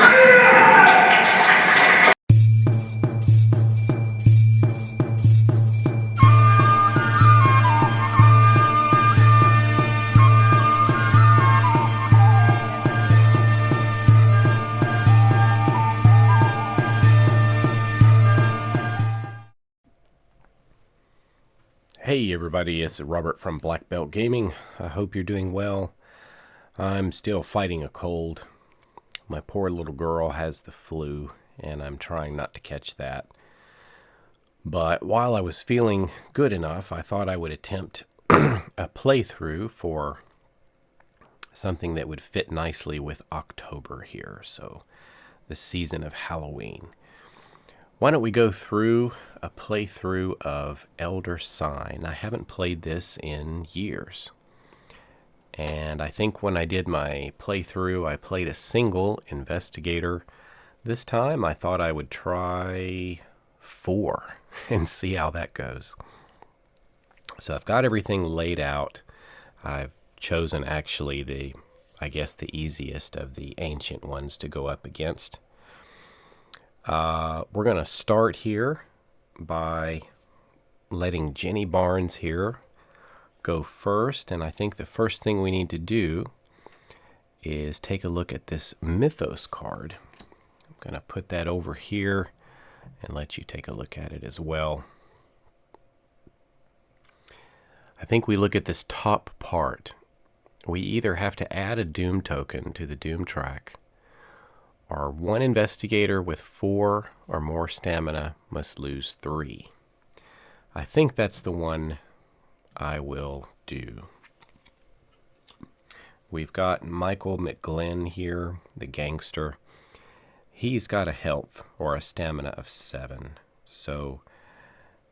Hey everybody, it's Robert from Black Belt Gaming. I hope you're doing well. I'm still fighting a cold. My poor little girl has the flu, and I'm trying not to catch that. But while I was feeling good enough, I thought I would attempt a playthrough for something that would fit nicely with October here, so the season of Halloween. Why don't we go through a playthrough of Elder Sign? I haven't played this in years. And I think when I did my playthrough, I played a single investigator. This time I thought I would try 4 and see how that goes. So I've got everything laid out. I've chosen actually the easiest of the ancient ones to go up against. We're going to start here by letting Jenny Barnes here go first. And I think the first thing we need to do is take a look at this Mythos card. I'm going to put that over here and let you take a look at it as well. I think we look at this top part. We either have to add a Doom token to the Doom track, or one investigator with 4 or more stamina must lose 3. I think that's the one I will do. We've got Michael McGlynn here, the gangster. He's got a health or a stamina of 7. So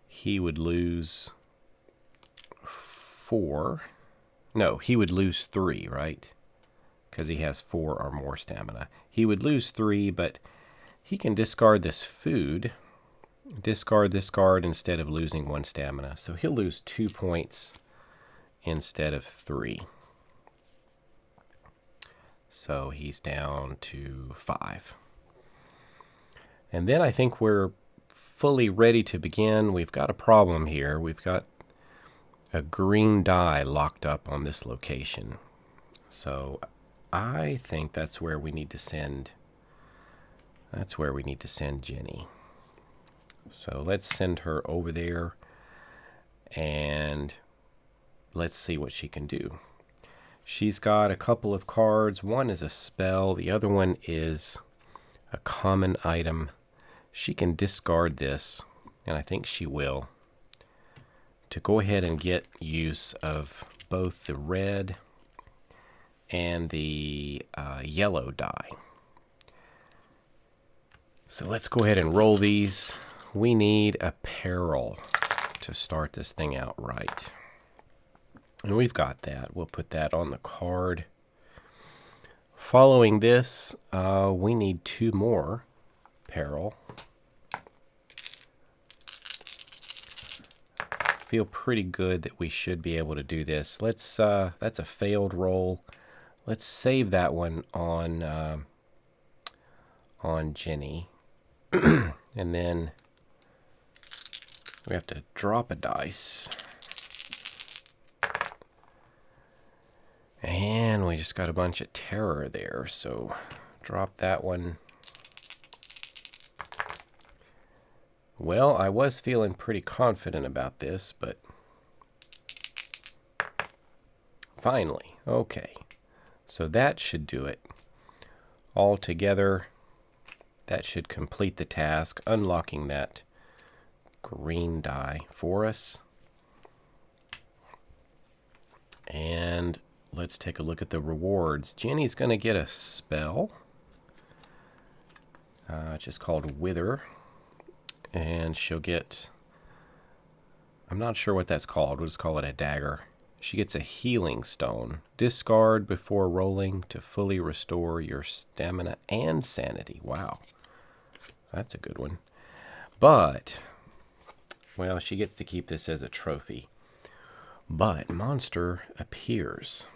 he would lose 4. No, he would lose 3, right? Because he has 4 or more stamina. He would lose 3, but he can discard this food. Discard this card instead of losing 1 stamina. So he'll lose 2 points instead of 3. So he's down to 5. And then I think we're fully ready to begin. We've got a problem here. We've got a green die locked up on this location. So I think that's where we need to send Jenny. So let's send her over there and let's see what she can do. She's got a couple of cards. One is a spell, the other one is a common item. She can discard this, and I think she will, to go ahead and get use of both the red and the yellow die. So let's go ahead and roll these. We need a peril to start this thing out right. And we've got that. We'll put that on the card. Following this, we need 2 more peril. Feel pretty good that we should be able to do this. Let's that's a failed roll. Let's save that one on Jenny. And then we have to drop a dice. And we just got a bunch of terror there, so drop that one. Well, I was feeling pretty confident about this, but finally, okay. So that should do it. All together, that should complete the task, unlocking that green die for us. And let's take a look at the rewards. Jenny's going to get a spell. It's just called Wither. And she'll get, I'm not sure what that's called. We'll just call it a dagger. She gets a healing stone. Discard before rolling to fully restore your stamina and sanity. Wow. That's a good one. But, well, she gets to keep this as a trophy. But monster appears.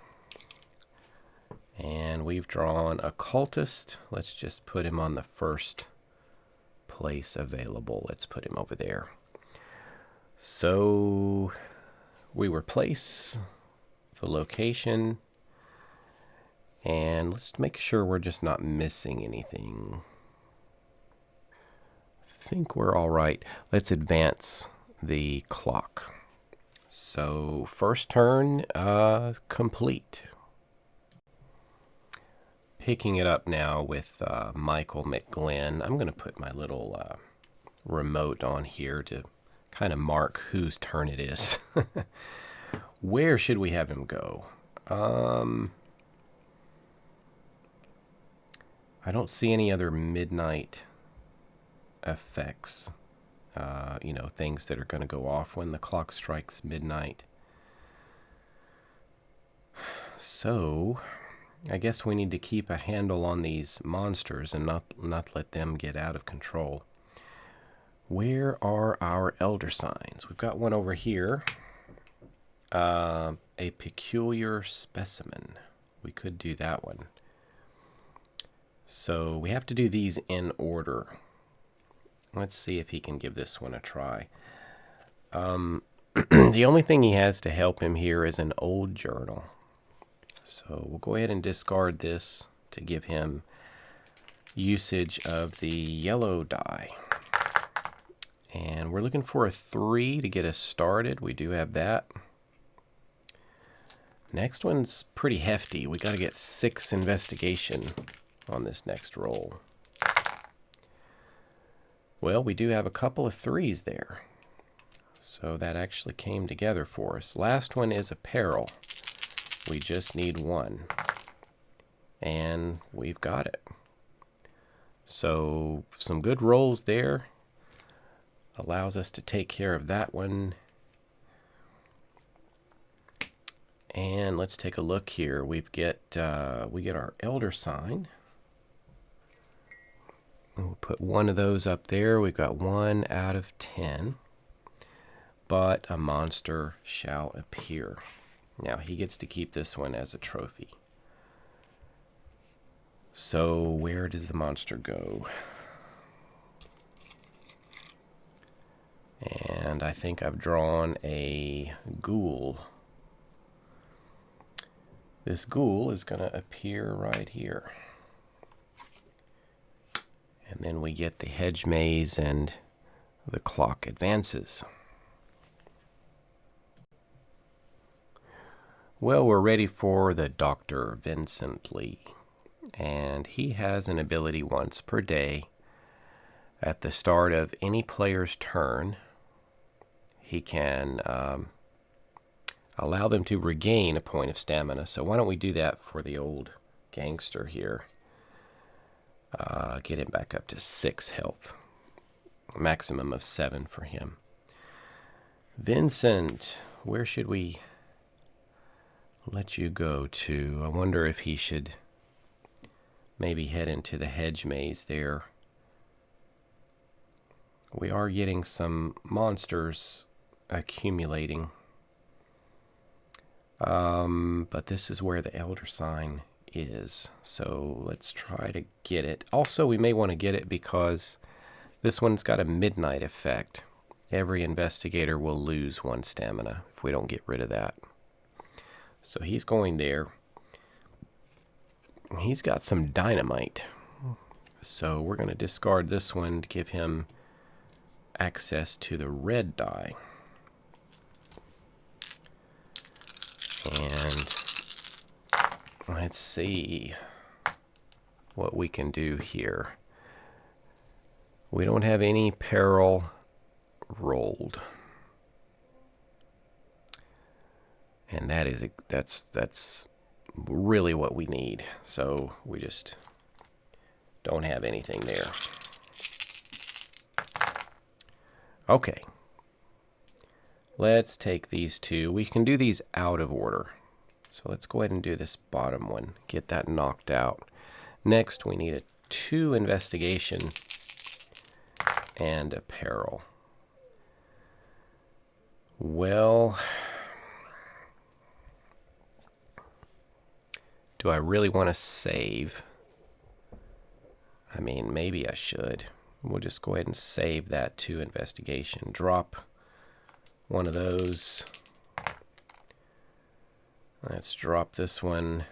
And we've drawn a cultist. Let's just put him on the first place available. Let's put him over there. So we replace the location, and let's make sure we're just not missing anything. I think we're all right. Let's advance the clock. So first turn complete. Picking it up now with Michael McGlynn. I'm going to put my little remote on here to kind of mark whose turn it is. Where should we have him go? I don't see any other midnight effects. Things that are going to go off when the clock strikes midnight. So I guess we need to keep a handle on these monsters and not let them get out of control. Where are our elder signs? We've got one over here. A peculiar specimen. We could do that one. So we have to do these in order. Let's see if he can give this one a try. The only thing he has to help him here is an old journal. So we'll go ahead and discard this to give him usage of the yellow die. And we're looking for a 3 to get us started. We do have that. Next one's pretty hefty. We got to get 6 investigation on this next roll. Well, we do have a couple of 3s there. So that actually came together for us. Last one is a peril. We just need 1. And we've got it. So some good rolls there. Allows us to take care of that one. And let's take a look here. We get our elder sign. We'll put one of those up there. We've got 1 out of 10. But a monster shall appear. Now he gets to keep this one as a trophy. So where does the monster go? And I think I've drawn a ghoul. This ghoul is going to appear right here. And then we get the hedge maze and the clock advances. Well, we're ready for the Dr. Vincent Lee. And he has an ability once per day. At the start of any player's turn, he can allow them to regain a point of stamina. So why don't we do that for the old gangster here. Get him back up to 6 health. A maximum of 7 for him. Vincent, where should we let you go to? I wonder if he should maybe head into the hedge maze there. We are getting some monsters accumulating. But this is where the elder sign is. So let's try to get it. Also, we may want to get it because this one's got a midnight effect. Every investigator will lose 1 stamina if we don't get rid of that. So he's going there. He's got some dynamite. So we're going to discard this one to give him access to the red die. And let's see what we can do here. We don't have any peril rolled. And that's really what we need. So we just don't have anything there. Okay. Let's take these 2. We can do these out of order. So let's go ahead and do this bottom one. Get that knocked out. Next, we need a 2 investigation and a peril. Well, Do I really want to save? I mean, maybe I should. We'll just go ahead and save that to investigation. Drop one of those. Let's drop this one.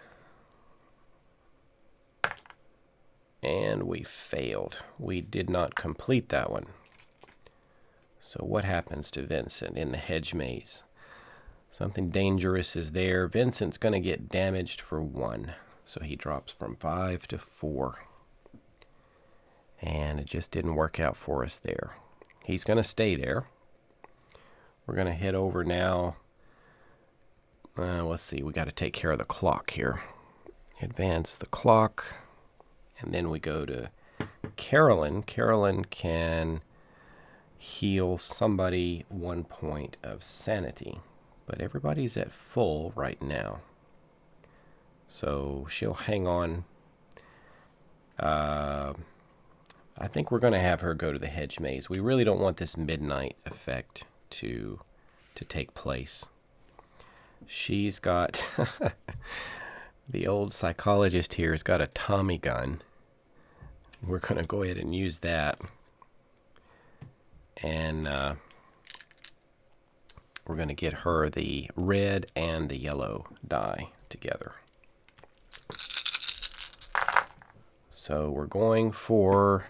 And we failed. We did not complete that one. So what happens to Vincent in the hedge maze? Something dangerous is there. Vincent's going to get damaged for 1. So he drops from 5 to 4. And it just didn't work out for us there. He's going to stay there. We're going to head over now. Let's see. We got to take care of the clock here. Advance the clock. And then we go to Carolyn. Carolyn can heal somebody 1 point of sanity. But everybody's at full right now. So she'll hang on. I think we're going to have her go to the hedge maze. We really don't want this midnight effect to take place. She's got... the old psychologist here has got a Tommy gun. We're going to go ahead and use that. And we're going to get her the red and the yellow die together. So we're going for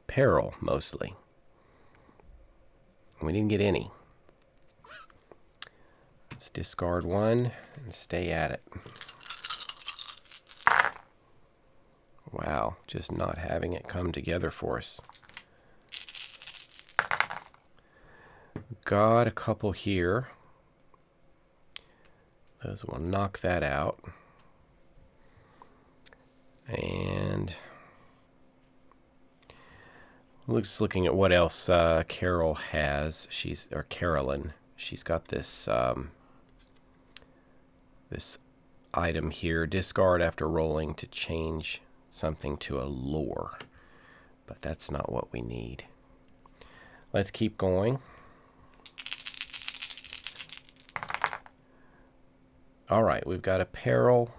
peril, mostly. We didn't get any. Let's discard 1 and stay at it. Wow, just not having it come together for us. Got a couple here. Those will knock that out. And looking at what else Carol has. Carolyn. She's got this this item here. Discard after rolling to change something to a lore. But that's not what we need. Let's keep going. All right, we've got a peril.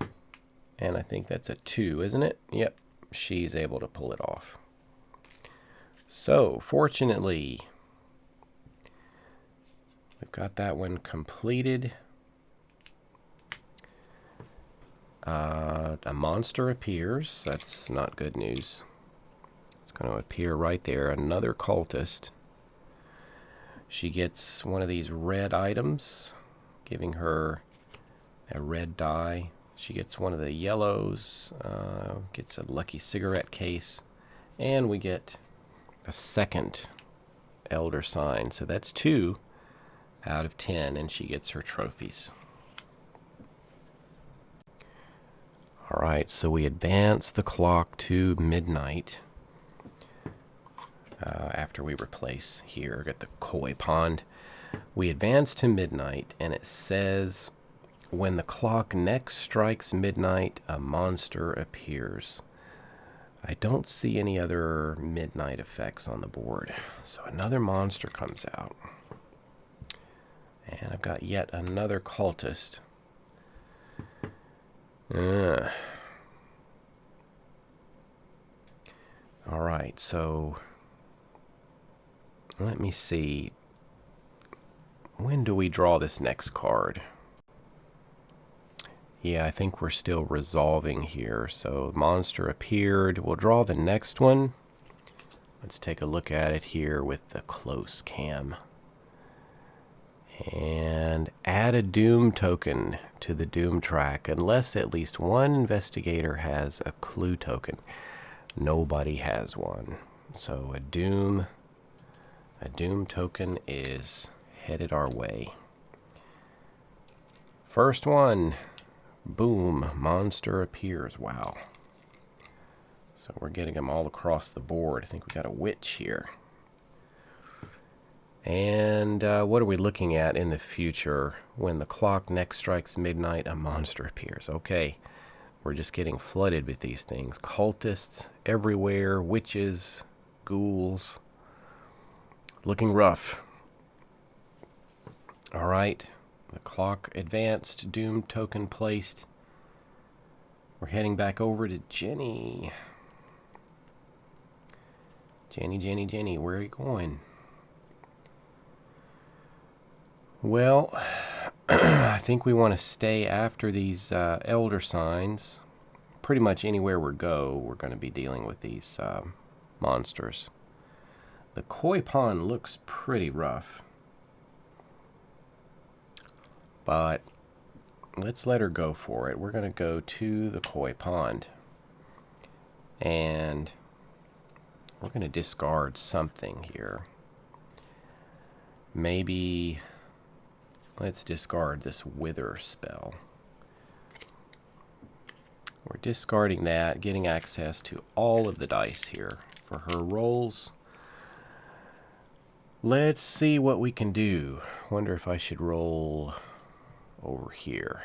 And I think that's a 2, isn't it? Yep, she's able to pull it off. So, fortunately, we've got that one completed. A monster appears. That's not good news. It's going to appear right there. Another cultist. She gets one of these red items, giving her a red die. She gets one of the yellows, gets a lucky cigarette case, and we get a second elder sign. So that's 2 out of 10, and she gets her trophies. All right, so we advance the clock to midnight after we replace here at the koi pond. We advance to midnight, and it says, when the clock next strikes midnight, a monster appears. I don't see any other midnight effects on the board. So another monster comes out. And I've got yet another cultist. All right, so let me see. When do we draw this next card? Yeah, I think we're still resolving here. So monster appeared. We'll draw the next one. Let's take a look at it here with the close cam. And add a doom token to the doom track unless at least one investigator has a clue token. Nobody has one. So a doom token is headed our way. First one. Boom, monster appears. Wow. So we're getting them all across the board. I think we got a witch here. And what are we looking at in the future? When the clock next strikes midnight, a monster appears. Okay, we're just getting flooded with these things. Cultists everywhere, witches, ghouls. Looking rough. All right. The clock advanced, doom token placed. We're heading back over to Jenny. Jenny, where are you going? Well, I think we want to stay after these elder signs. Pretty much anywhere we go, we're going to be dealing with these monsters. The koi pond looks pretty rough, but let's let her go for it. We're going to go to the koi pond, and we're going to discard something here. Maybe let's discard this wither spell. We're discarding that, getting access to all of the dice here for her rolls. Let's see what we can do. Wonder if I should roll over here.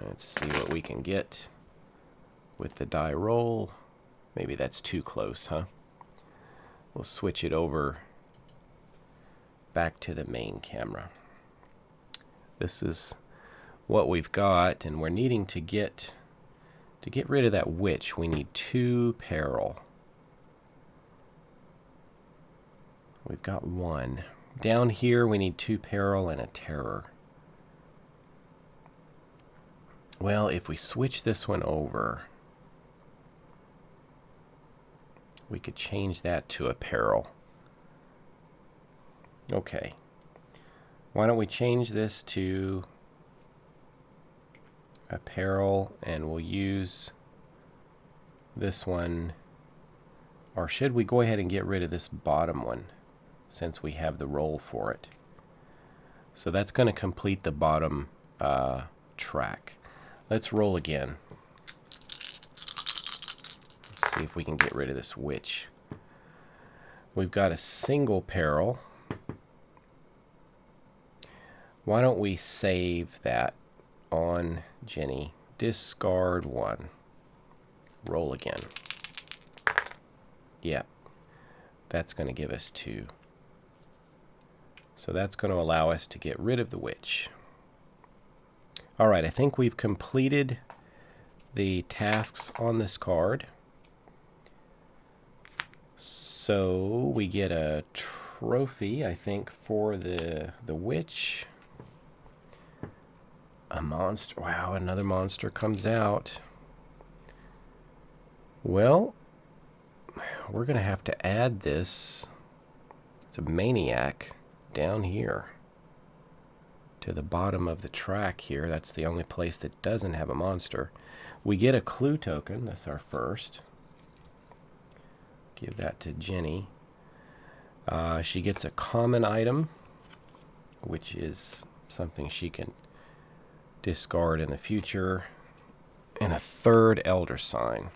Let's see what we can get with the die roll. Maybe that's too close, huh? We'll switch it over back to the main camera. This is what we've got, and we're needing to get rid of that witch. We need 2 peril. We've got 1. Down here we need 2 peril and a terror. Well, if we switch this one over, we could change that to a peril. Okay. Why don't we change this to a peril, and we'll use this one. Or should we go ahead and get rid of this bottom one, since we have the roll for it? So that's going to complete the bottom track. Let's roll again. Let's see if we can get rid of this witch. We've got a single peril. Why don't we save that on Jenny? Discard 1. Roll again. Yep. That's going to give us 2. So that's going to allow us to get rid of the witch. Alright, I think we've completed the tasks on this card. So we get a trophy, I think, for the witch. A monster. Wow, another monster comes out. Well, we're going to have to add this. It's a maniac down here to the bottom of the track here. That's the only place that doesn't have a monster. We get a clue token. That's our first. Give that to Jenny. She gets a common item, which is something she can discard in the future, and a 3rd elder sign,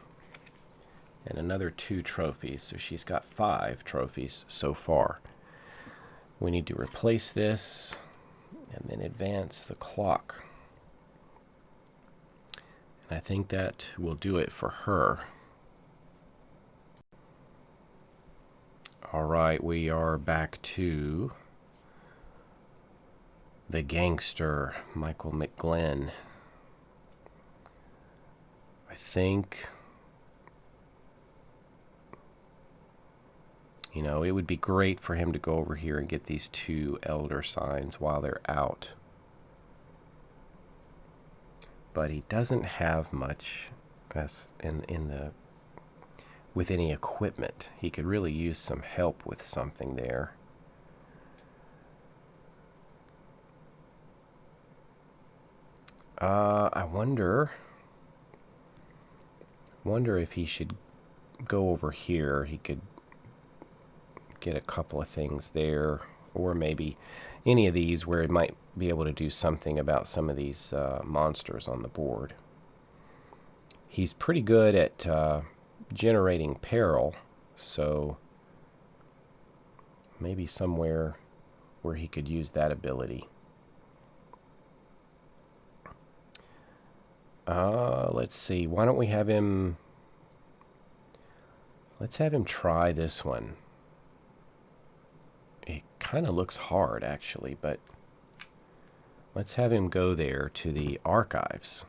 and another 2 trophies. So she's got 5 trophies so far. We need to replace this and then advance the clock. And I think that will do it for her. Alright, we are back to the gangster, Michael McGlynn. I think, you know, it would be great for him to go over here and get these 2 elder signs while they're out. But he doesn't have much as with any equipment. He could really use some help with something there. I wonder if he should go over here. He could get a couple of things there, or maybe any of these where it might be able to do something about some of these monsters on the board. He's pretty good at generating peril, so maybe somewhere where he could use that ability. Let's see. Why don't we have him... Let's have him try this one. It kind of looks hard, actually, but let's have him go there to the archives.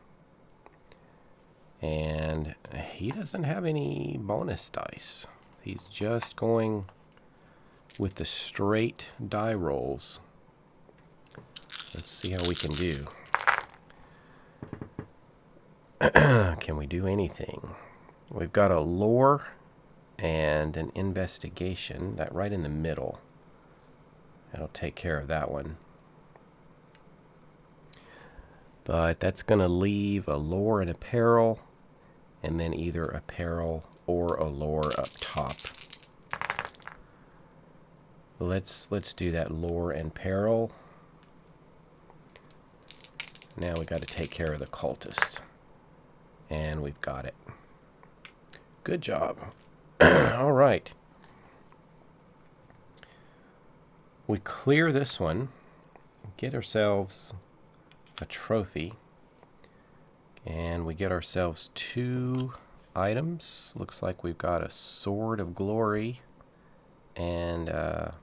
And he doesn't have any bonus dice. He's just going with the straight die rolls. Let's see how we can do. Can we do anything? We've got a lore and an investigation. That right in the middle. That'll take care of that one. But that's going to leave a lore and apparel, and then either apparel or a lore up top. Let's do that lore and apparel. Now we got to take care of the cultists. And we've got it. Good job. All right. We clear this one, get ourselves a trophy, and we get ourselves 2 items. Looks like we've got a sword of glory and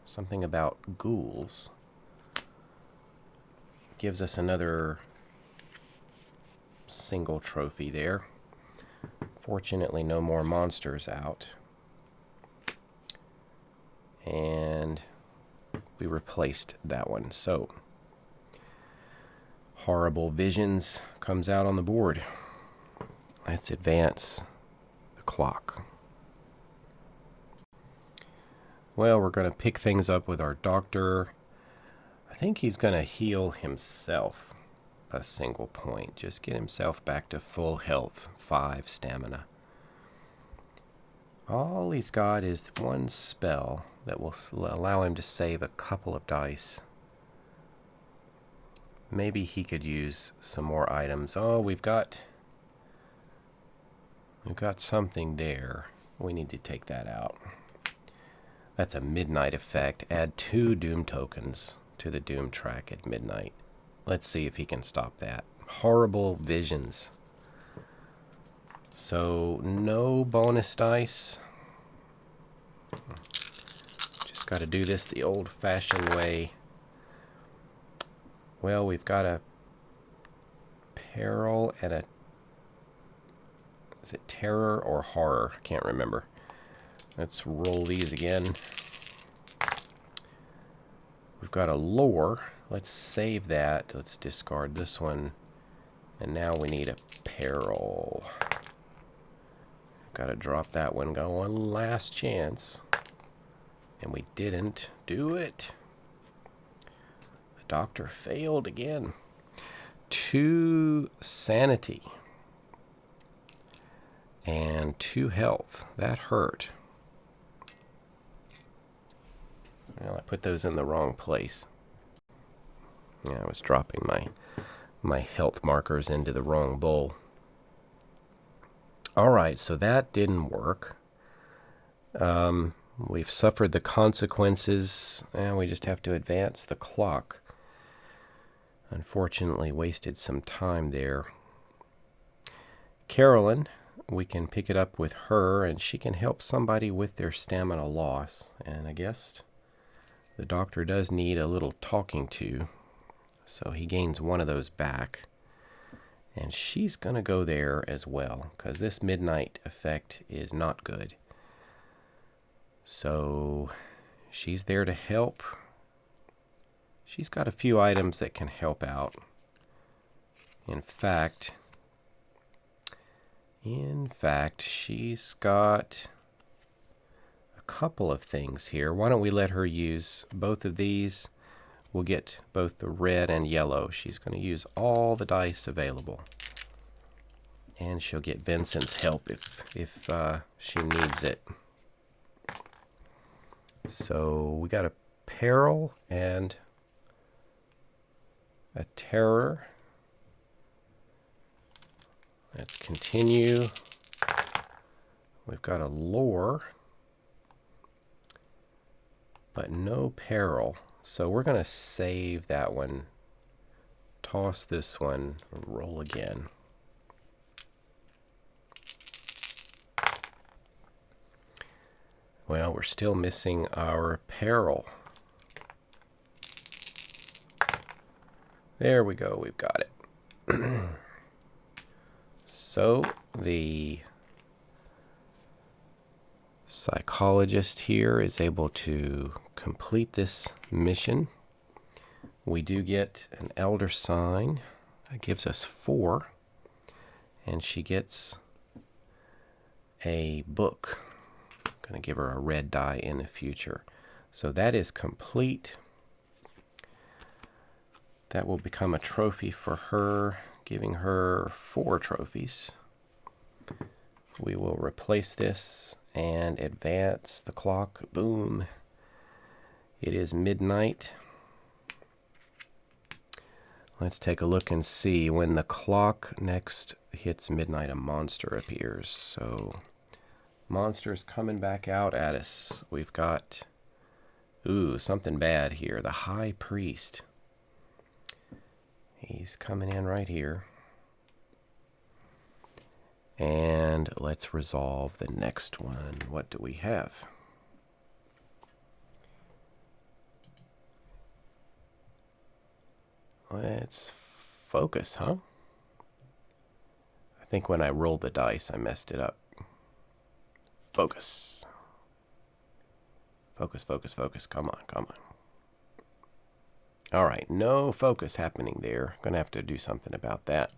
something about ghouls. Gives us another single trophy there. Fortunately, no more monsters out. And we replaced that one. So, horrible visions comes out on the board. Let's advance the clock. Well, we're going to pick things up with our doctor. I think he's going to heal himself a single point. Just get himself back to full health, 5 stamina. All he's got is 1 spell that will allow him to save a couple of dice. Maybe he could use some more items. Oh, we've got something there. We need to take that out. That's a midnight effect. Add 2 doom tokens to the doom track at midnight. Let's see if he can stop that. Horrible visions. So, no bonus dice. Just got to do this the old-fashioned way. Well, we've got a peril and a... Is it terror or horror? I can't remember. Let's roll these again. We've got a lore. Let's save that. Let's discard this one. And now we need a peril. Got to drop that one. Got one last chance. And we didn't do it. The doctor failed again. 2 sanity. And 2 health. That hurt. Well, I put those in the wrong place. Yeah, I was dropping my health markers into the wrong bowl. Alright, so that didn't work. We've suffered the consequences, and we just have to advance the clock. Unfortunately, wasted some time there. Carolyn, we can pick it up with her, and she can help somebody with their stamina loss. And I guess the doctor does need a little talking to. So he gains 1 of those back. And she's going to go there as well, because this midnight effect is not good. So she's there to help. She's got a few items that can help out. In fact, she's got a couple of things here. Why don't we let her use both of these? We'll get both the red and yellow. She's going to use all the dice available. And she'll get Vincent's help if she needs it. So we got a peril and a terror. Let's continue. We've got a lore, but no peril. So we're going to save that one, toss this one, and roll again. Well, we're still missing our peril. There we go. We've got it. So the psychologist here is able to complete this mission. We do get an elder sign. That gives us 4. And she gets a book. I'm going to give her a red die in the future. So that is complete. That will become a trophy for her, giving her 4 trophies. We will replace this and advance the clock. Boom. It is midnight. Let's take a look and see. When the clock next hits midnight, a monster appears. So, monster's coming back out at us. We've got, something bad here. The High Priest. He's coming in right here. And let's resolve the next one. What do we have? Let's focus, huh? I think when I rolled the dice, I messed it up. Focus. Focus, focus, focus. Come on, come on. All right, no focus happening there. Going to have to do something about that.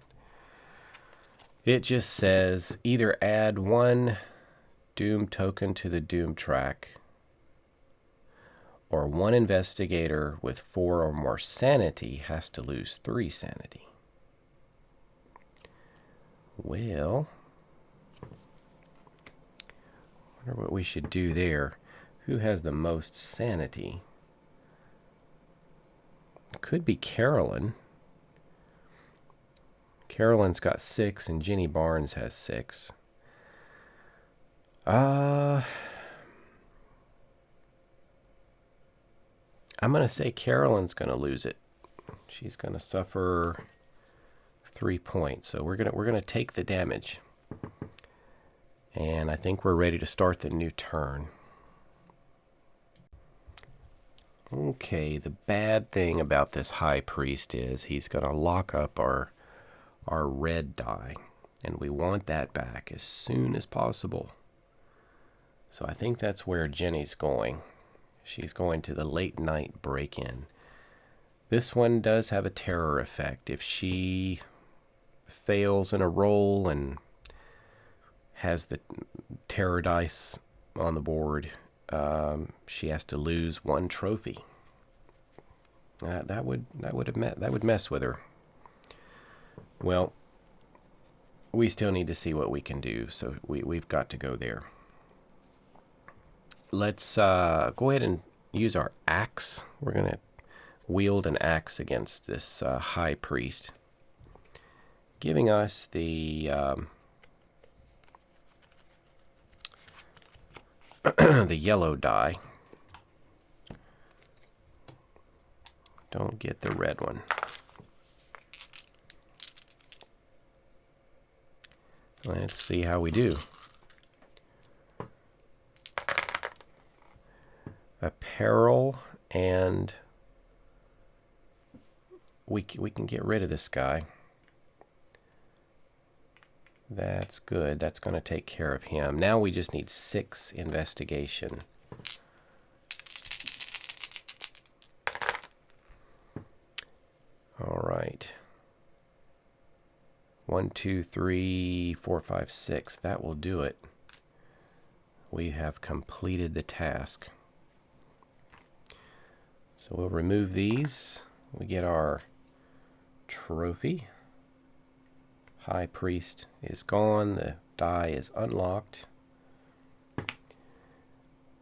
It just says either add 1 Doom token to the Doom track, or 1 investigator with 4 or more sanity has to lose 3 sanity. Well, I wonder what we should do there. Who has the most sanity? It could be Carolyn. Carolyn's got 6 and Jenny Barnes has 6. I'm going to say Carolyn's going to lose it. She's going to suffer 3 points. So we're going to take the damage. And I think we're ready to start the new turn. Okay, the bad thing about this High Priest is he's going to lock up our red die, and we want that back as soon as possible. So I think that's where Jenny's going. She's going to the late night break-in. This one does have a terror effect. If she fails in a roll and has the terror dice on the board, she has to lose 1 trophy. That would mess with her. Well, we still need to see what we can do, so we've got to go there. Let's go ahead and use our axe. We're going to wield an axe against this High Priest, giving us the the yellow die. Don't get the red one. Let's see how we do. A peril, and we can get rid of this guy. That's good. That's going to take care of him. Now we just need 6 investigation. All right. 1, 2, 3, 4, 5, 6. That will do it. We have completed the task. So we'll remove these. We get our trophy. High Priest is gone. The die is unlocked.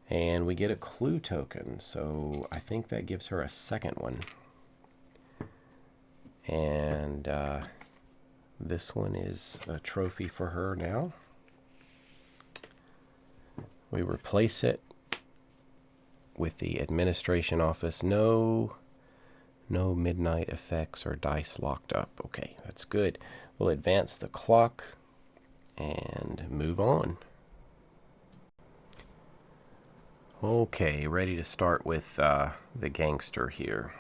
And we get a clue token. So I think that gives her a second one. And this one is a trophy for her now. We replace it with the administration office. No midnight effects or dice locked up. Okay, that's good. We'll advance the clock and move on. Okay, ready to start with the gangster here.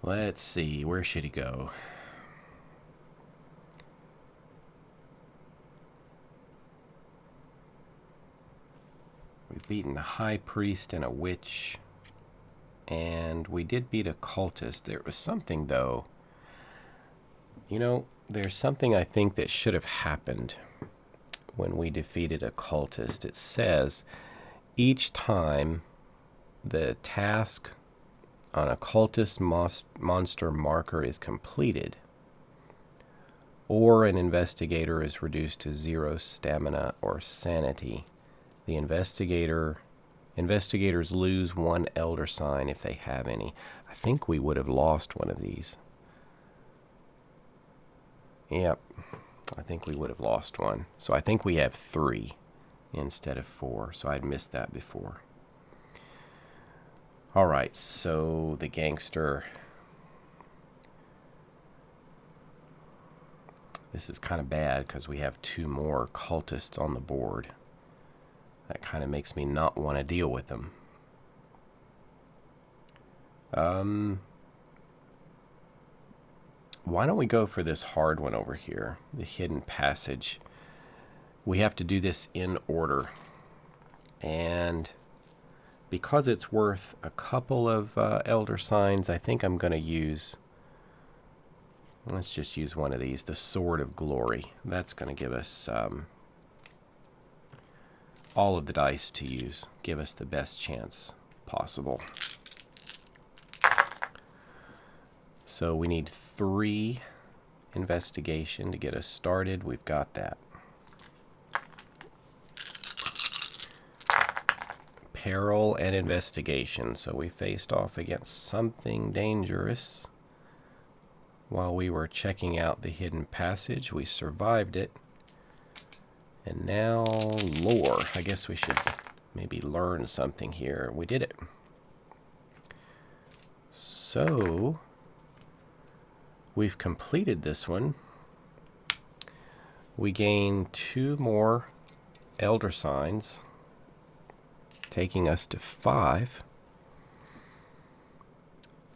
Let's see, where should he go? We've beaten the high priest and a witch. And we did beat a cultist. There was something, though. You know, there's something I think that should have happened when we defeated a cultist. It says each time the task on a cultist monster marker is completed, or an investigator is reduced to 0 stamina or sanity, the investigators lose 1 elder sign if they have any. I think we would have lost one of these. Yep, I think we would have lost one. So I think we have 3 instead of 4. So I'd missed that before. All right, so the gangster. This is kind of bad because we have 2 more cultists on the board. That kind of makes me not want to deal with them. Why don't we go for this hard one over here, the hidden passage. We have to do this in order. And because it's worth a couple of elder signs, I think I'm going to use... Let's just use one of these, the Sword of Glory. That's going to give us all of the dice to use. Give us the best chance possible. So we need 3 investigation to get us started. We've got that. Peril and investigation. So we faced off against something dangerous. While we were checking out the hidden passage, we survived it. And now lore. I guess we should maybe learn something here. We did it. So we've completed this one. We gain 2 more elder signs, taking us to 5.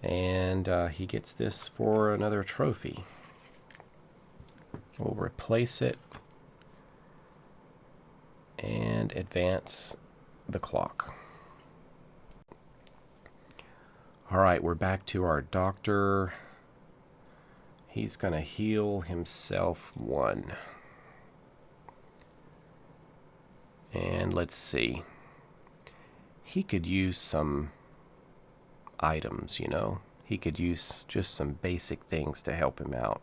And he gets this for another trophy. We'll replace it and advance the clock. All right, we're back to our doctor. He's going to heal himself 1. And let's see. He could use some items, you know. He could use just some basic things to help him out.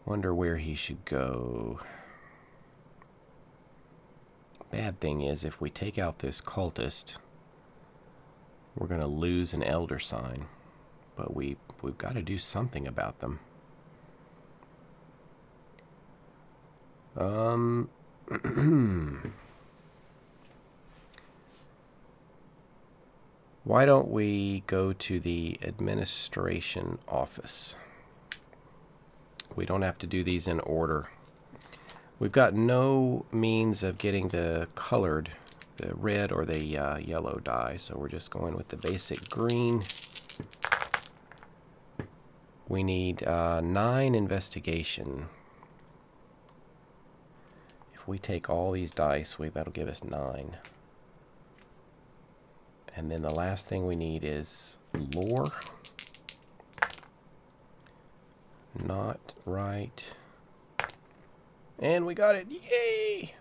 Wonder where he should go. Bad thing is, if we take out this cultist, we're going to lose an elder sign. But we've got to do something about them. Why don't we go to the administration office? We don't have to do these in order. We've got no means of getting the colored, the red or the yellow die, so we're just going with the basic green. We need 9 investigation. If we take all these dice, that'll give us 9. And then the last thing we need is lore. Not right. And we got it. Yay!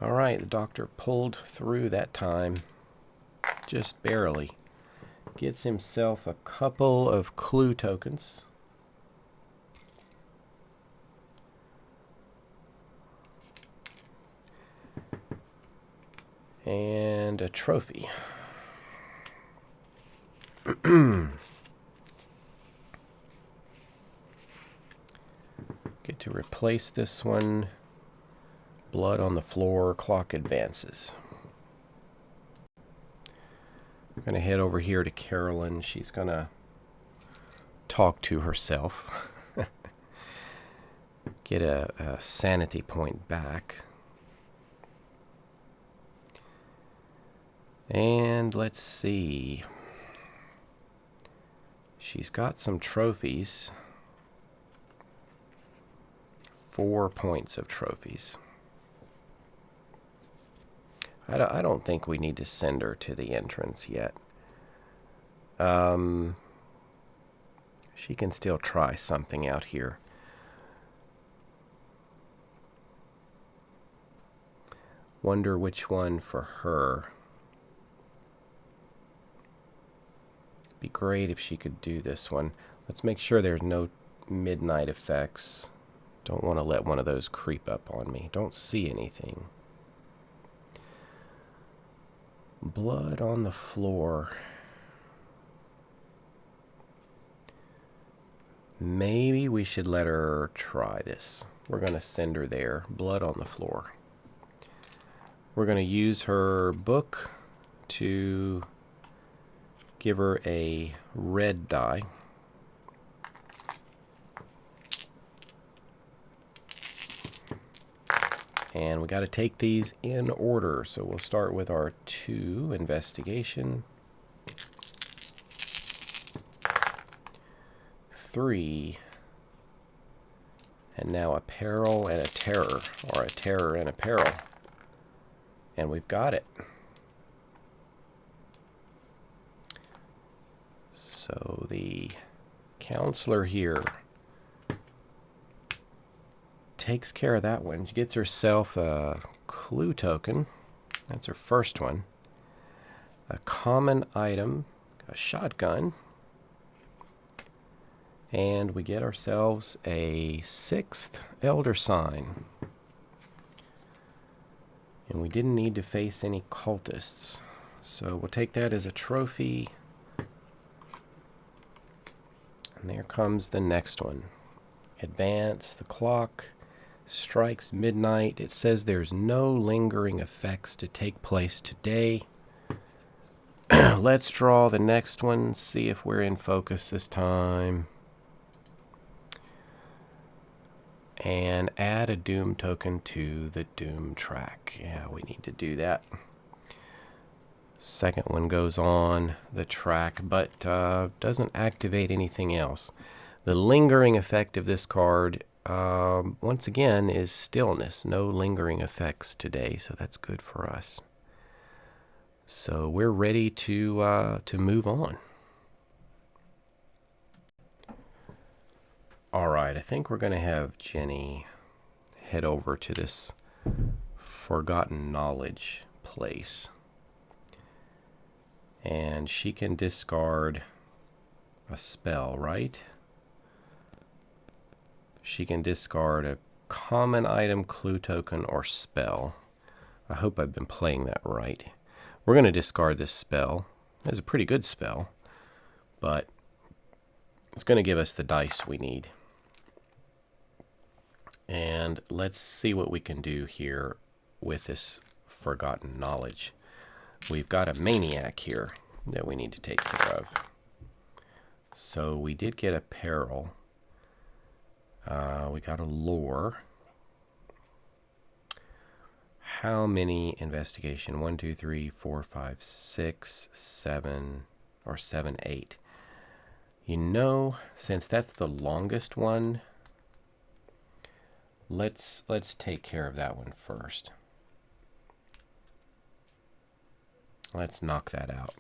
All right, the doctor pulled through that time. Just barely. Gets himself a couple of clue tokens. And a trophy. Get to replace this one. Blood on the floor, clock advances. I'm going to head over here to Carolyn. She's going to talk to herself. Get a sanity point back. And let's see. She's got some trophies. 4 points of trophies. I don't think we need to send her to the entrance yet. She can still try something out here. Wonder which one for her. Be great if she could do this one. Let's make sure there's no midnight effects. Don't want to let one of those creep up on me. Don't see anything. Blood on the floor. Maybe we should let her try this. We're going to send her there. Blood on the floor. We're going to use her book to give her a red die. And we got to take these in order. So we'll start with our 2 investigation. 3. And now a peril and a terror, or a terror and a peril. And we've got it. So the counselor here takes care of that one. She gets herself a clue token. That's her first one. A common item, a shotgun. And we get ourselves a 6th elder sign. And we didn't need to face any cultists. So we'll take that as a trophy. And there comes the next one. Advance the clock. Strikes midnight. It says there's no lingering effects to take place today. Let's draw the next one. See if we're in focus this time. And add a doom token to the doom track. Yeah, we need to do that. Second one goes on the track, but doesn't activate anything else. The lingering effect of this card, once again, is stillness. No lingering effects today, so that's good for us. So we're ready to move on. All right, I think we're going to have Jenny head over to this Forgotten Knowledge place. And she can discard a spell, right? She can discard a common item, clue token, or spell. I hope I've been playing that right. We're going to discard this spell. It's a pretty good spell, but it's going to give us the dice we need. And let's see what we can do here with this Forgotten Knowledge. We've got a maniac here that we need to take care of. So we did get a peril. We got a lore. How many investigation? 1, 2, 3, 4, 5, 6, 7, or 7, 8. You know, since that's the longest one, let's take care of that one first. Let's knock that out.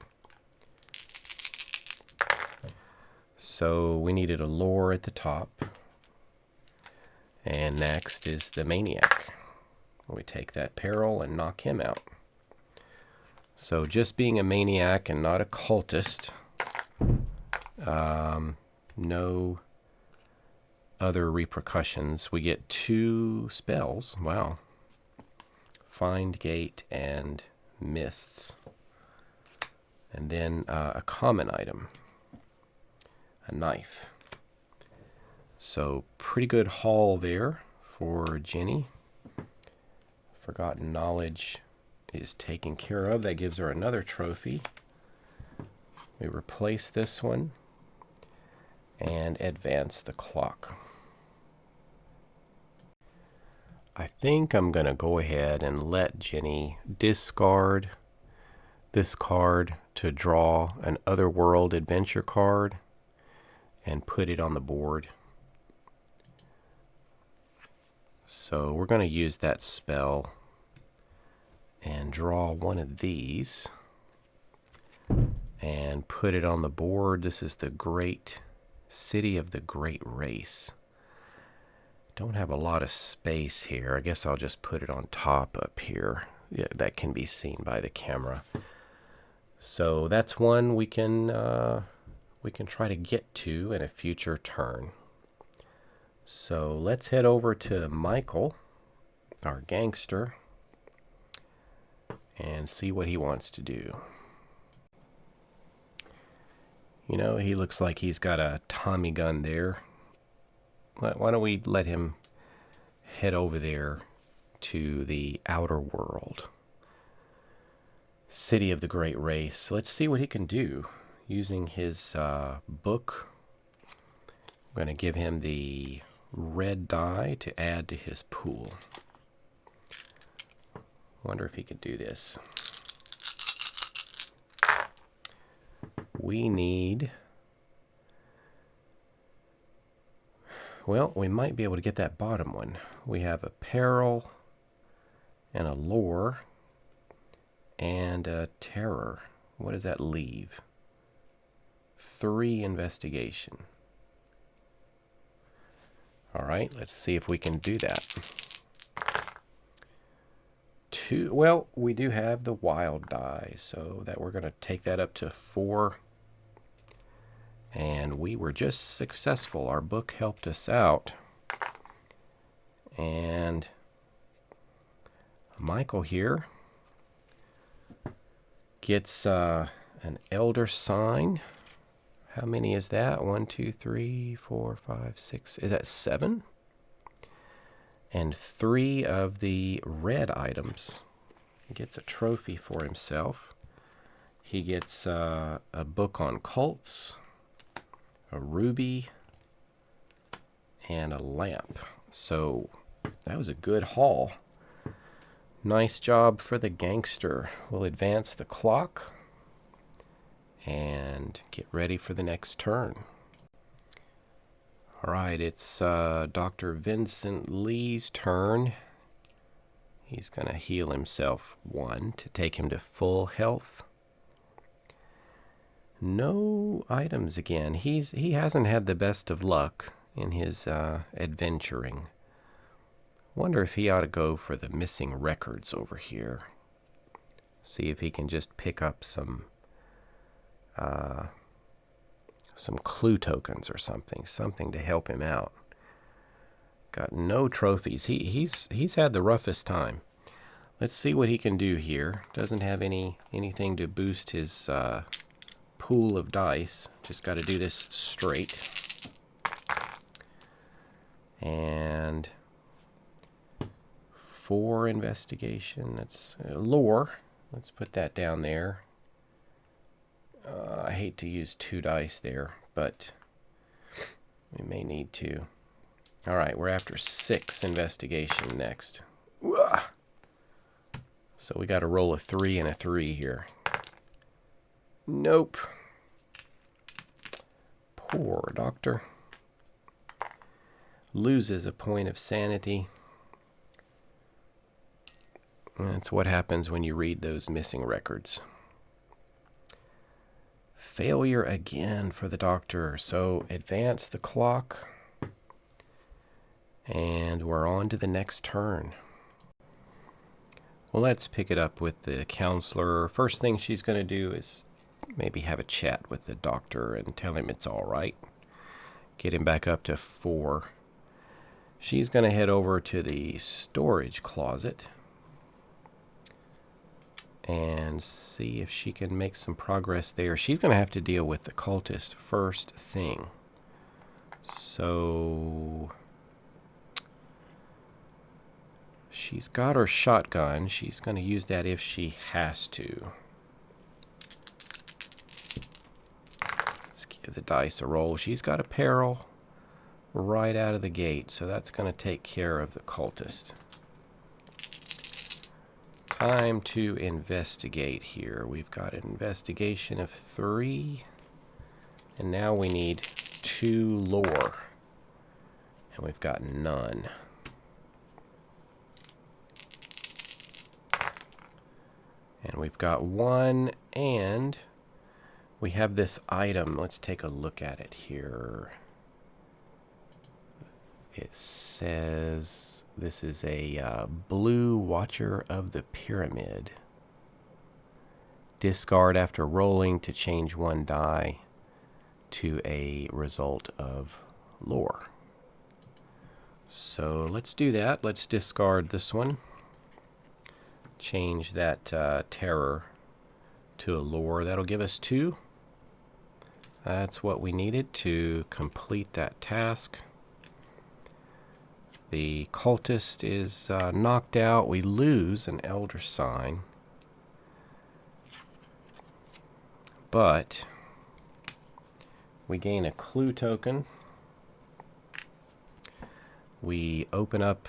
So we needed a lore at the top. And next is the maniac. We take that peril and knock him out. So just being a maniac and not a cultist, no other repercussions. We get 2 spells. Wow. Find Gate and Mists. And then a common item. A knife. So pretty good haul there for Jenny. Forgotten Knowledge is taken care of. That gives her another trophy. We replace this one and advance the clock. I think I'm going to go ahead and let Jenny discard this card to draw an Otherworld adventure card and put it on the board. So we're going to use that spell and draw one of these and put it on the board. This is the Great City of the Great Race. Don't have a lot of space here. I guess I'll just put it on top up here. Yeah, that can be seen by the camera. So that's one we can try to get to in a future turn. So let's head over to Michael, our gangster, and see what he wants to do. You know, he looks like he's got a Tommy gun there. Why don't we let him head over there to the outer world, City of the Great Race. Let's see what he can do using his book. I'm going to give him the red die to add to his pool. Wonder if he could do this. We need... Well, we might be able to get that bottom one. We have a peril and a lore and a terror. What does that leave? 3 investigation. All right, let's see if we can do that. 2. Well, we do have the wild die, so that we're going to take that up to 4. And we were just successful. Our book helped us out. And Michael here gets an elder sign. How many is that? 1, 2, 3, 4, 5, 6. Is that 7? And 3 of the red items. He gets a trophy for himself. He gets a book on cults, a ruby, and a lamp. So that was a good haul. Nice job for the gangster. We'll advance the clock and get ready for the next turn. All right, it's Dr. Vincent Lee's turn. He's going to heal himself 1 to take him to full health. No items again. He hasn't had the best of luck in his adventuring. Wonder if he ought to go for the missing records over here. See if he can just pick up some clue tokens or something to help him out. Got no trophies. He's had the roughest time. Let's see what he can do here. Doesn't have anything to boost his pool of dice. Just got to do this straight. And 4 investigation. That's lore. Let's put that down there. I hate to use 2 dice there, but we may need to. All right, we're after 6 investigation next. So we got to roll a 3 and a 3 here. Nope. Poor doctor. Loses a point of sanity. That's what happens when you read those missing records. Failure again for the doctor. So advance the clock. And we're on to the next turn. Well, let's pick it up with the counselor. First thing she's going to do is maybe have a chat with the doctor and tell him it's all right. Get him back up to 4. She's going to head over to the storage closet and see if she can make some progress there. She's going to have to deal with the cultist first thing. So she's got her shotgun. She's going to use that if she has to. Let's give the dice a roll. She's got a peril right out of the gate, so that's going to take care of the cultist. time to investigate here. We've got an investigation of 3, and now we need 2 lore, and we've got none. And we've got 1, and we have this item. Let's take a look at it here. It says this is a blue Watcher of the Pyramid. Discard after rolling to change 1 die to a result of lore. So let's do that. Let's discard this one. Change that terror to a lore. That'll give us 2. That's what we needed to complete that task. The cultist is knocked out. We lose an elder sign. But we gain a clue token. We open up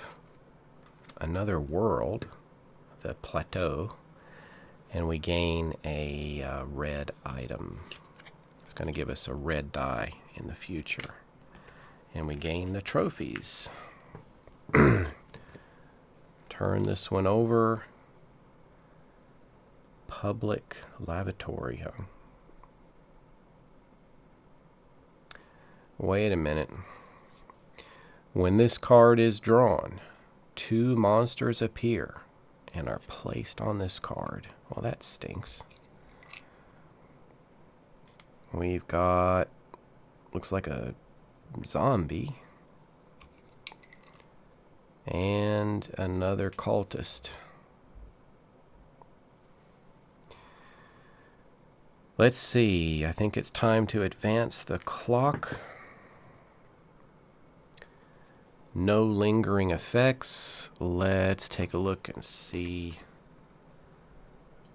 another world, the plateau, and we gain a red item. It's going to give us a red die in the future. And we gain the trophies. Turn this one over. Public lavatory, huh? Wait a minute. When this card is drawn, 2 monsters appear and are placed on this card. Well, that stinks. We've got, looks like a zombie. And another cultist. Let's see. I think it's time to advance the clock. No lingering effects. Let's take a look and see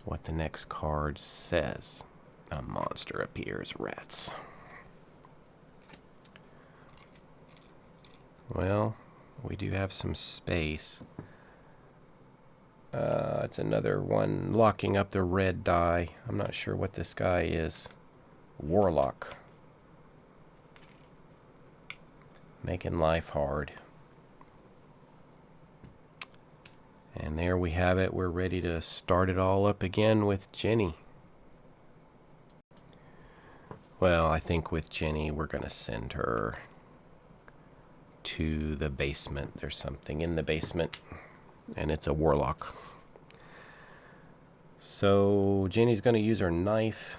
what the next card says. A monster appears. Rats. Well, we do have some space. It's another one locking up the red die. I'm not sure what this guy is. Warlock. Making life hard. And there we have it. We're ready to start it all up again with Jenny. Well, I think with Jenny, we're going to send her to the basement. There's something in the basement, and it's a warlock. So Jenny's going to use her knife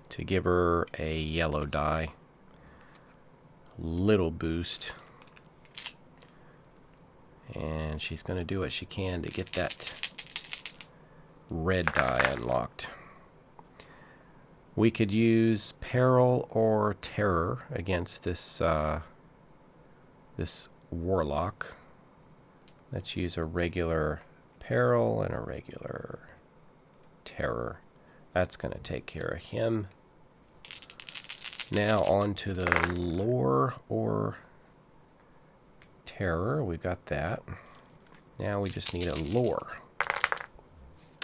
to give her a yellow die. Little boost. And she's going to do what she can to get that red die unlocked. We could use peril or terror against this this warlock. Let's use a regular peril and a regular terror. That's going to take care of him. Now on to the lore or terror. We got that. Now we just need a lore.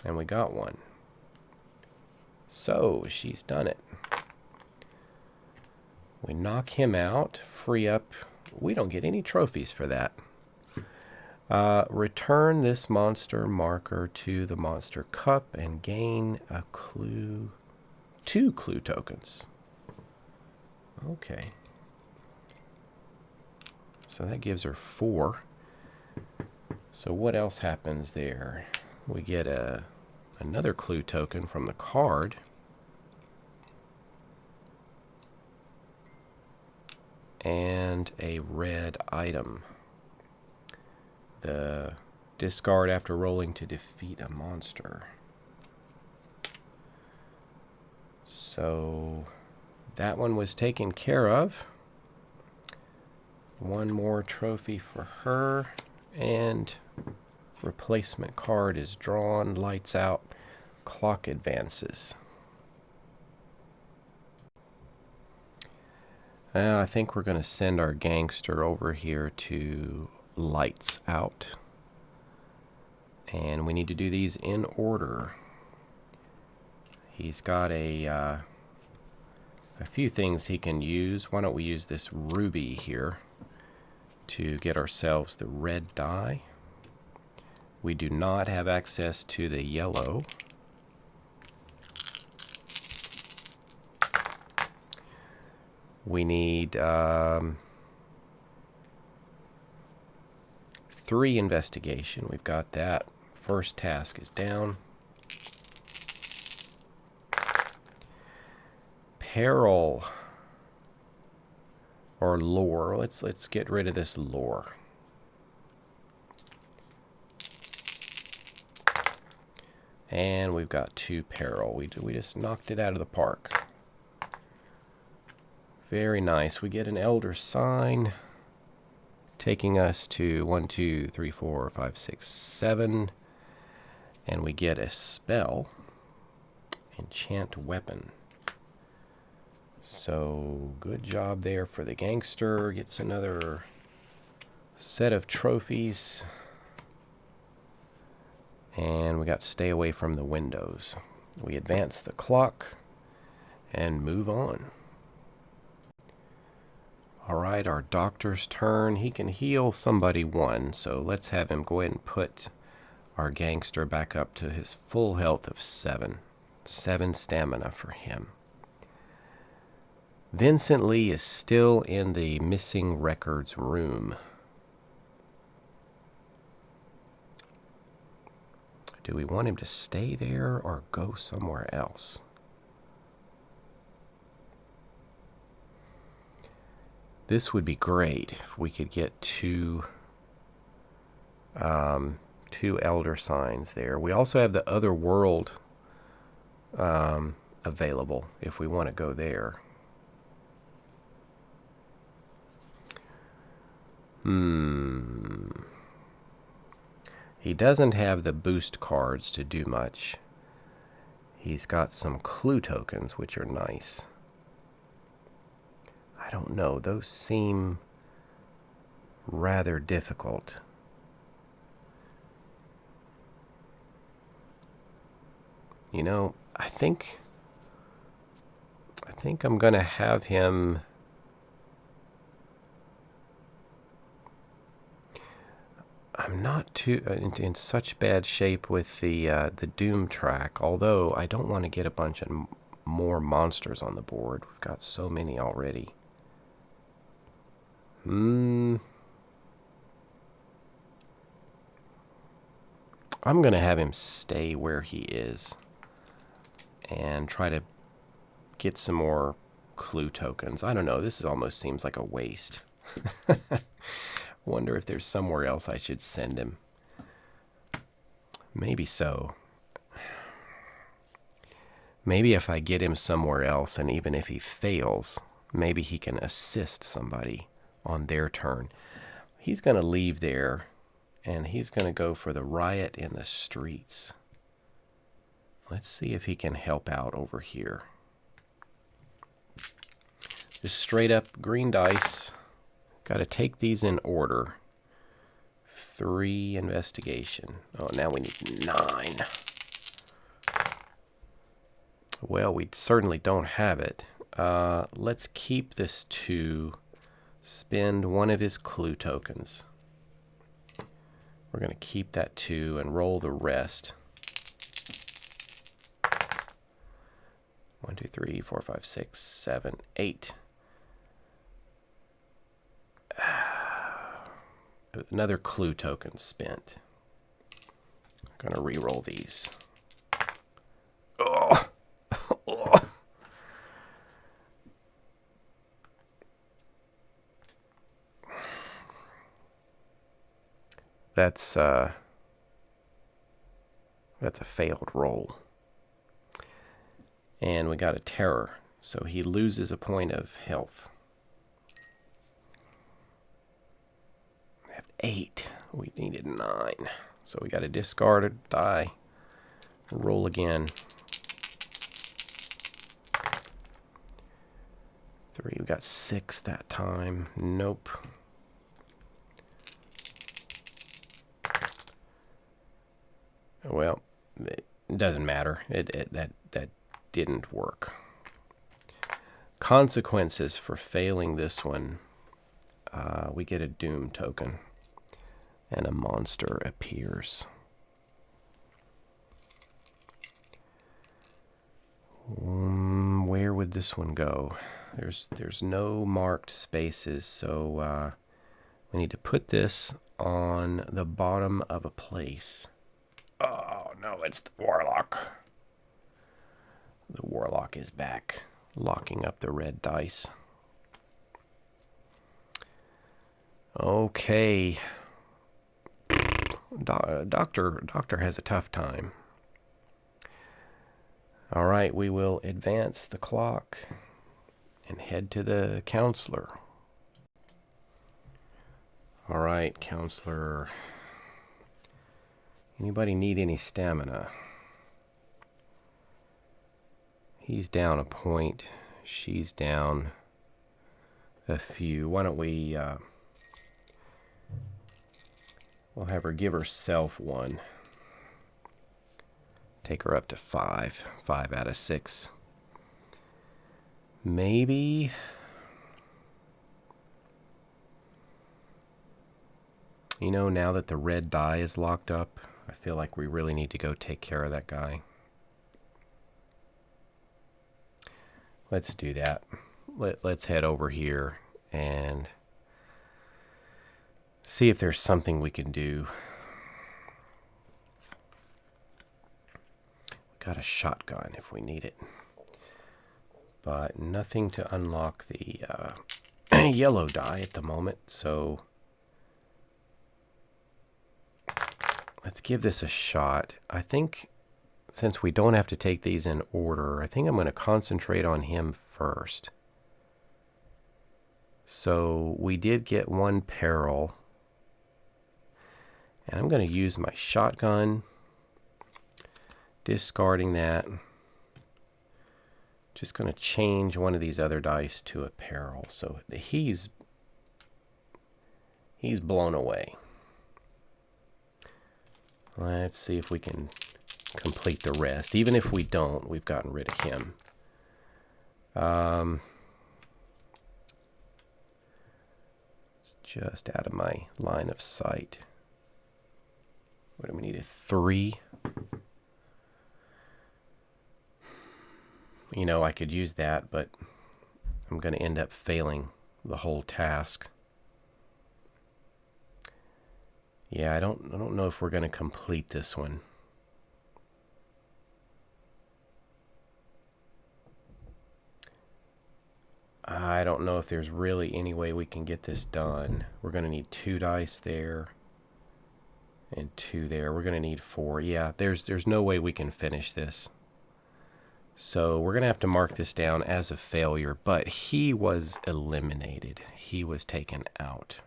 And we got one. So she's done it. We knock him out, free up. We don't get any trophies for that. Return this monster marker to the monster cup and gain a clue, 2 clue tokens. Okay. So that gives her 4. So what else happens there? We get another clue token from the card. And a red item. The discard after rolling to defeat a monster. So that one was taken care of. One more trophy for her. And replacement card is drawn. Lights out. Clock advances. I think we're going to send our gangster over here to lights out. And we need to do these in order. He's got a few things he can use. Why don't we use this ruby here to get ourselves the red dye. We do not have access to the yellow. We need 3 investigation. We've got that. First task is down. Peril or lore. Let's get rid of this lore. And we've got 2 peril. We just knocked it out of the park. Very nice. We get an elder sign, taking us to 1, 2, 3, 4, 5, 6, 7, and we get a spell, enchant weapon. So good job there for the gangster. Gets another set of trophies. And we got stay away from the windows. We advance the clock and move on. Alright, our doctor's turn. He can heal somebody 1, so let's have him go ahead and put our gangster back up to his full health of 7. 7 stamina for him. Vincent Lee is still in the missing records room. Do we want him to stay there or go somewhere else? This would be great if we could get 2 elder signs there. We also have the other world available if we want to go there. He doesn't have the boost cards to do much. He's got some clue tokens, which are nice. I don't know, those seem rather difficult. You know, I think I'm going to have him... I'm not too in such bad shape with the Doom track, although I don't want to get a bunch of more monsters on the board. We've got so many already. I'm going to have him stay where he is and try to get some more clue tokens. I don't know, this almost seems like a waste. Wonder if there's somewhere else I should send him. Maybe so. Maybe if I get him somewhere else, and even if he fails, maybe he can assist somebody on their turn. He's going to leave there, and he's going to go for the riot in the streets. Let's see if he can help out over here. Just straight up green dice. Got to take these in order. 3 investigation. Oh, now we need 9. Well, we certainly don't have it. Let's keep this 2. Spend 1 of his clue tokens. We're going to keep that 2 and roll the rest. 1, 2, 3, 4, 5, 6, 7, 8. Another clue token spent. I'm going to re-roll these. Oh. Oh. That's a failed roll. And we got a terror, so he loses a point of health. 8. We needed 9. So we got to discard a die. Roll again. 3. We got 6 that time. Nope. – Well, it doesn't matter. That didn't work. Consequences for failing this one. We get a doom token, and a monster appears. Where would this one go? There's no marked spaces, so we need to put this on the bottom of a place. Oh no, it's the warlock. The warlock is back, locking up the red dice. Okay. Doctor has a tough time. All right, we will advance the clock and head to the counselor. All right, counselor. Anybody need any stamina? He's down a point. She's down a few. Why don't we... we'll have her give herself one. Take her up to 5. 5 out of 6. Maybe... You know, now that the red die is locked up, I feel like we really need to go take care of that guy. Let's do that. Let's head over here and see if there's something we can do. Got a shotgun if we need it. But nothing to unlock the yellow die at the moment, so let's give this a shot. I think since we don't have to take these in order, I think I'm going to concentrate on him first. So we did get one peril. And I'm going to use my shotgun. Discarding that. Just going to change one of these other dice to a peril. So he's blown away. Let's see if we can complete the rest. Even if we don't, we've gotten rid of him. It's just out of my line of sight. What do we need? A 3? You know, I could use that, but I'm going to end up failing the whole task. Yeah, I don't know if we're going to complete this one. I don't know if there's really any way we can get this done. We're going to need 2 dice there and 2 there. We're going to need 4. Yeah, there's no way we can finish this. So we're going to have to mark this down as a failure, but he was eliminated. He was taken out.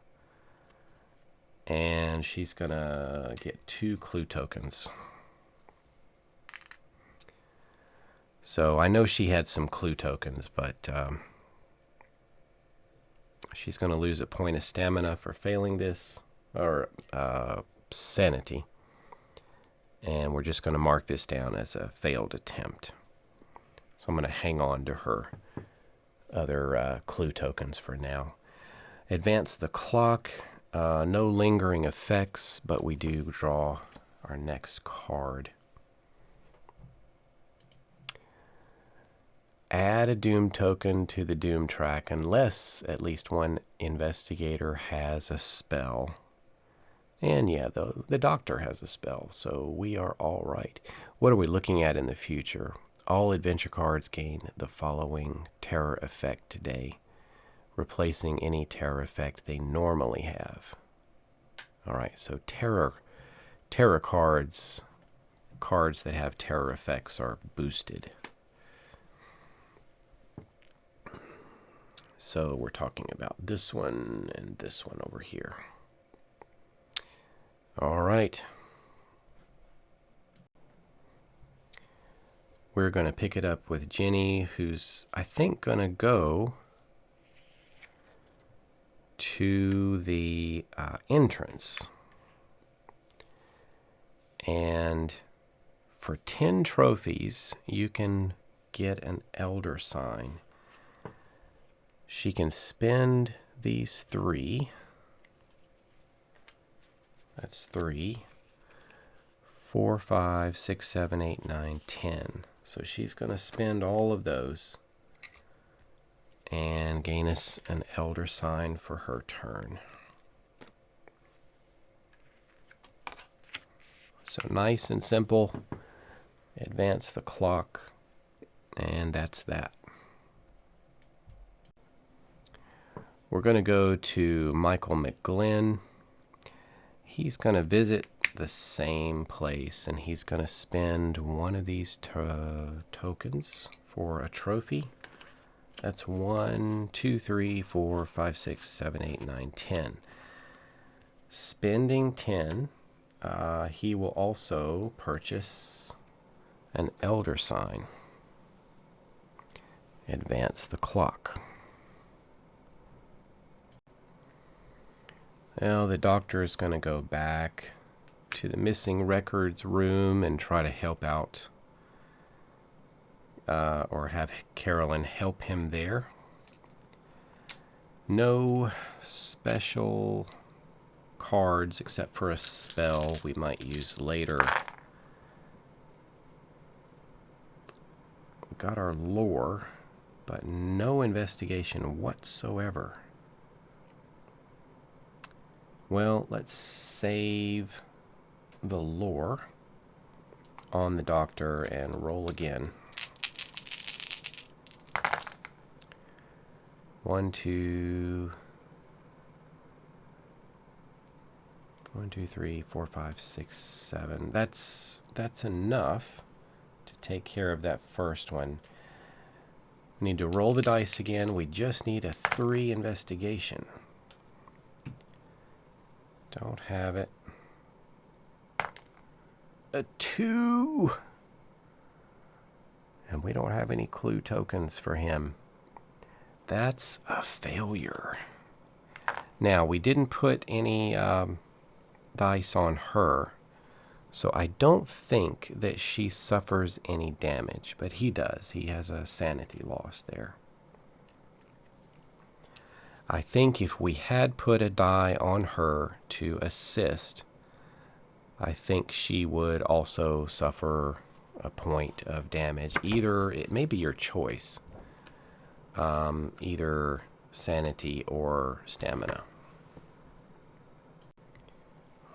And she's going to get 2 clue tokens. So I know she had some clue tokens, but she's going to lose a point of stamina for failing this, or sanity. And we're just going to mark this down as a failed attempt. So I'm going to hang on to her other clue tokens for now. Advance the clock. No lingering effects, but we do draw our next card. Add a doom token to the doom track unless at least one investigator has a spell. And yeah, the doctor has a spell, so we are all right. What are we looking at in the future? All adventure cards gain the following terror effect today, replacing any terror effect they normally have. All right, so terror cards that have terror effects are boosted. So we're talking about this one and this one over here. All right. We're going to pick it up with Jenny, who's, I think, going to go to the entrance. And for 10 trophies, you can get an elder sign. She can spend these 3. That's 3, 4, 5, 6, 7, 8, 9, 10. So she's going to spend all of those and gain us an elder sign for her turn. So nice and simple. Advance the clock, and that's that. We're going to go to Michael McGlynn. He's going to visit the same place, and he's going to spend one of these tokens for a trophy. That's 1, 2, 3, 4, 5, 6, 7, 8, 9, 10. Spending 10, he will also purchase an elder sign. Advance the clock. Now the doctor is going to go back to the missing records room and try to help out, or have Carolyn help him there. No special cards except for a spell we might use later. We got our lore, but no investigation whatsoever. Well, let's save the lore on the doctor and roll again. 1, 2, 3, 4, 5, 6, 7. That's enough to take care of that first one. We need to roll the dice again. We just need a 3 investigation. Don't have it. A 2! And we don't have any clue tokens for him. That's a failure. Now, we didn't put any dice on her, so I don't think that she suffers any damage, but he does. He has a sanity loss there. I think if we had put a die on her to assist, I think she would also suffer a point of damage. Either, it may be your choice, either sanity or stamina.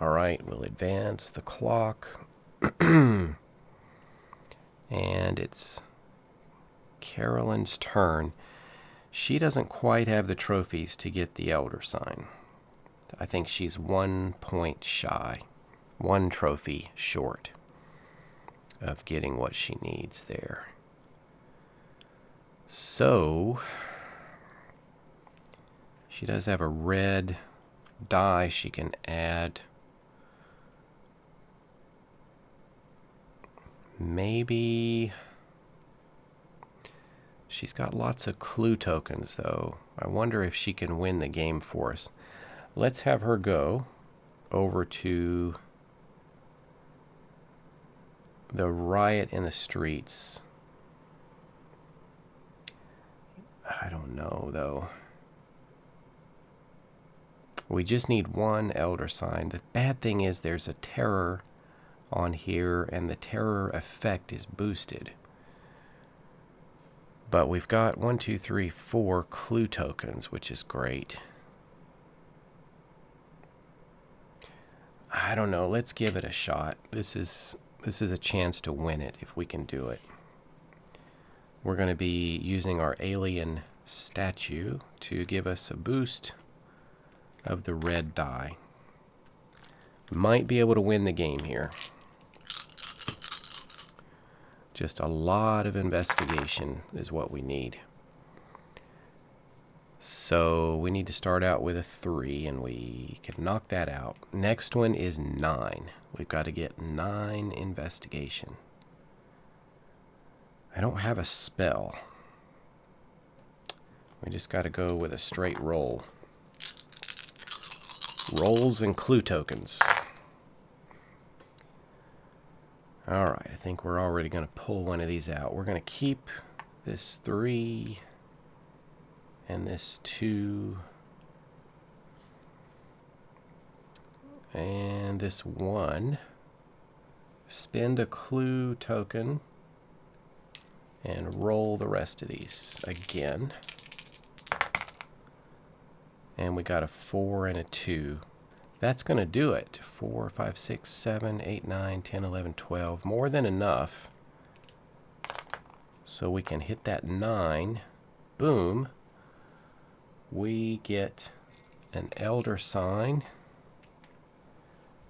All right, we'll advance the clock. And it's Carolyn's turn. She doesn't quite have the trophies to get the elder sign. I think she's 1 point shy, 1 trophy short of getting what she needs there. So she does have a red die she can add. Maybe she's got lots of clue tokens, though. I wonder if she can win the game for us. Let's have her go over to the riot in the streets. I don't know, though. We just need 1 elder sign. The bad thing is there's a terror on here, and the terror effect is boosted. But we've got 1, 2, 3, 4 clue tokens, which is great. I don't know. Let's give it a shot. This is a chance to win it if we can do it. We're going to be using our alien statue to give us a boost of the red die. Might be able to win the game here. Just a lot of investigation is what we need. So we need to start out with a 3, and we can knock that out. Next one is 9. We've got to get 9 investigation. I don't have a spell. We just got to go with a straight roll. Rolls and clue tokens. Alright, I think we're already going to pull one of these out. We're going to keep this 3 and this 2 and this 1. Spend a clue token and roll the rest of these again. And we got a 4 and a 2. That's going to do it. 4, 5, 6, 7, 8, 9, 10, 11, 12. More than enough. So we can hit that 9. Boom. We get an elder sign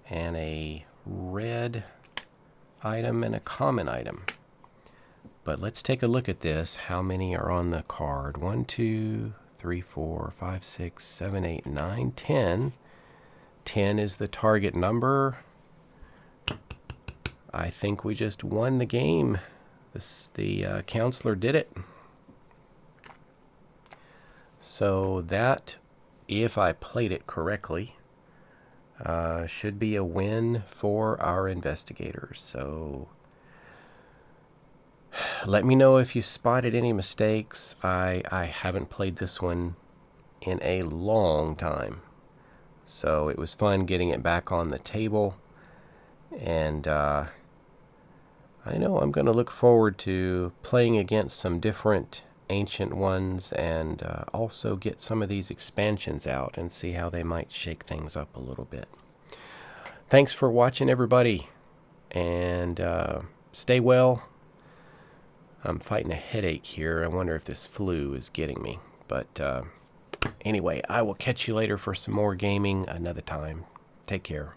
and a red item and a common item. But let's take a look at this. How many are on the card? 1, 2, 3, 4, 5, 6, 7, 8, 9, 10. 10 is the target number. I think we just won the game. The counselor did it. So that, if I played it correctly, should be a win for our investigators. So let me know if you spotted any mistakes. I haven't played this one in a long time. So it was fun getting it back on the table. And I know I'm going to look forward to playing against some different ancient ones and also get some of these expansions out and see how they might shake things up a little bit. Thanks for watching, everybody. And stay well. I'm fighting a headache here. I wonder if this flu is getting me. But anyway, I will catch you later for some more gaming another time. Take care.